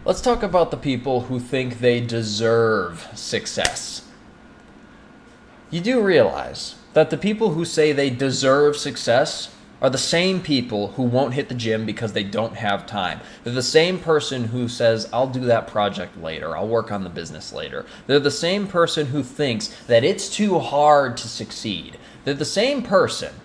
Let's talk about the people who think they deserve success. You do realize that the people who say they deserve success are the same people who won't hit the gym because they don't have time. They're the same person who says, I'll do that project later, I'll work on the business later. They're the same person who thinks that it's too hard to succeed. They're the same person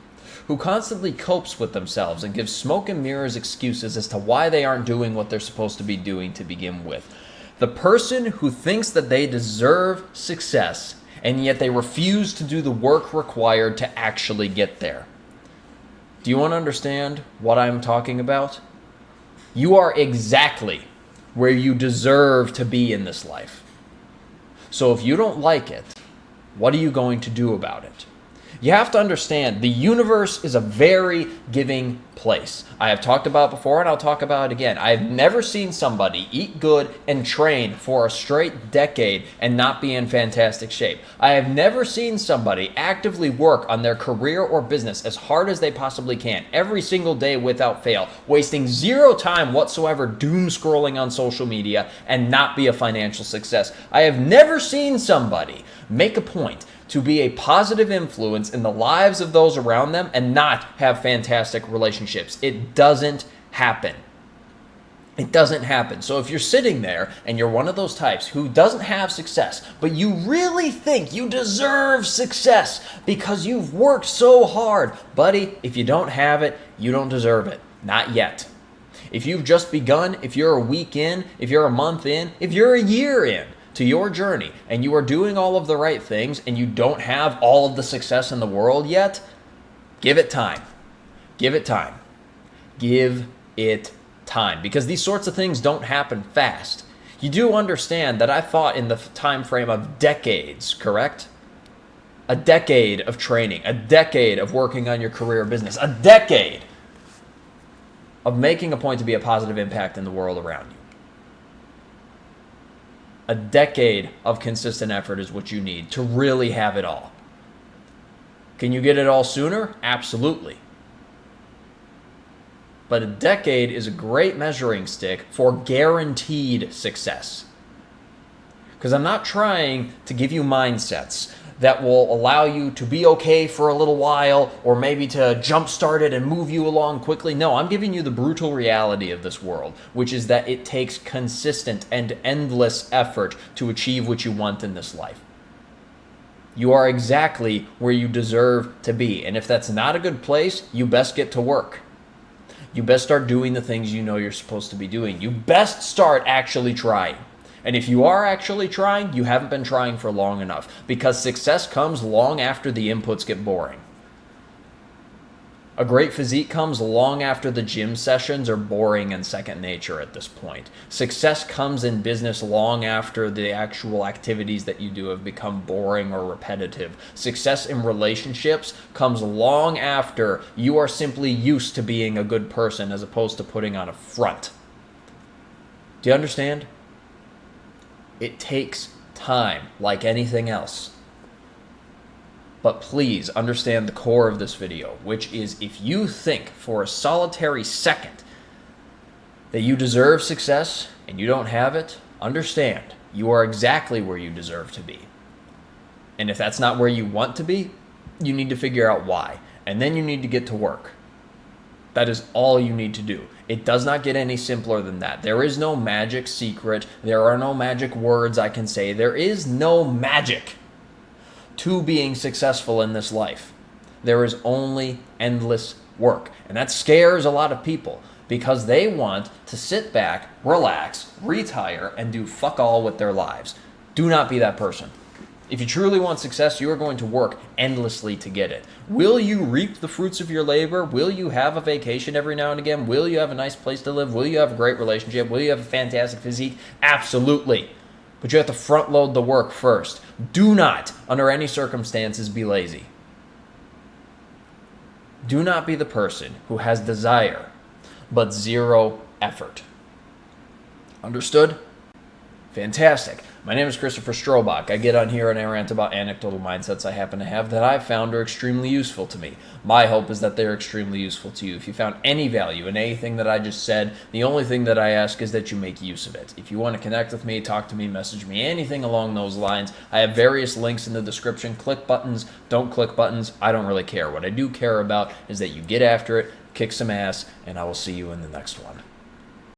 who constantly copes with themselves and gives smoke and mirrors excuses as to why they aren't doing what they're supposed to be doing to begin with. The person who thinks that they deserve success and yet they refuse to do the work required to actually get there. Do you want to understand what I'm talking about? You are exactly where you deserve to be in this life. So if you don't like it, what are you going to do about it? You have to understand the universe is a very giving place. I have talked about it before and I'll talk about it again. I've never seen somebody eat good and train for a straight decade and not be in fantastic shape. I have never seen somebody actively work on their career or business as hard as they possibly can every single day without fail, wasting zero time whatsoever doom scrolling on social media and not be a financial success. I have never seen somebody make a point to be a positive influence in the lives of those around them and not have fantastic relationships. It doesn't happen. It doesn't happen. So if you're sitting there and you're one of those types who doesn't have success, but you really think you deserve success because you've worked so hard, buddy, if you don't have it, you don't deserve it. Not yet. If you've just begun, if you're a week in, if you're a month in, if you're a year in to your journey and you are doing all of the right things and you don't have all of the success in the world yet, give it time. Give it time. Give it time. Because these sorts of things don't happen fast. You do understand that I thought in the time frame of decades, correct? A decade of training, a decade of working on your career or business, a decade of making a point to be a positive impact in the world around you. A decade of consistent effort is what you need to really have it all. Can you get it all sooner? Absolutely. But a decade is a great measuring stick for guaranteed success. Because I'm not trying to give you mindsets that will allow you to be okay for a little while or maybe to jumpstart it and move you along quickly. No, I'm giving you the brutal reality of this world, which is that it takes consistent and endless effort to achieve what you want in this life. You are exactly where you deserve to be. And if that's not a good place, you best get to work. You best start doing the things you know you're supposed to be doing. You best start actually trying. And if you are actually trying, you haven't been trying for long enough, because success comes long after the inputs get boring. A great physique comes long after the gym sessions are boring and second nature at this point. Success comes in business long after the actual activities that you do have become boring or repetitive. Success in relationships comes long after you are simply used to being a good person as opposed to putting on a front. Do you understand? It takes time, like anything else. But please understand the core of this video, which is if you think for a solitary second that you deserve success and you don't have it, understand you are exactly where you deserve to be. And if that's not where you want to be, you need to figure out why. And then you need to get to work. That is all you need to do. It does not get any simpler than that. There is no magic secret. There are no magic words I can say. There is no magic to being successful in this life. There is only endless work. And that scares a lot of people because they want to sit back, relax, retire, and do fuck all with their lives. Do not be that person. If you truly want success, you are going to work endlessly to get it. Will you reap the fruits of your labor? Will you have a vacation every now and again? Will you have a nice place to live? Will you have a great relationship? Will you have a fantastic physique? Absolutely. But you have to front load the work first. Do not, under any circumstances, be lazy. Do not be the person who has desire, but zero effort. Understood? Fantastic. My name is Christopher Strobach. I get on here and I rant about anecdotal mindsets I happen to have that I've found are extremely useful to me. My hope is that they're extremely useful to you. If you found any value in anything that I just said, the only thing that I ask is that you make use of it. If you want to connect with me, talk to me, message me, anything along those lines, I have various links in the description. Click buttons, don't click buttons. I don't really care. What I do care about is that you get after it, kick some ass, and I will see you in the next one.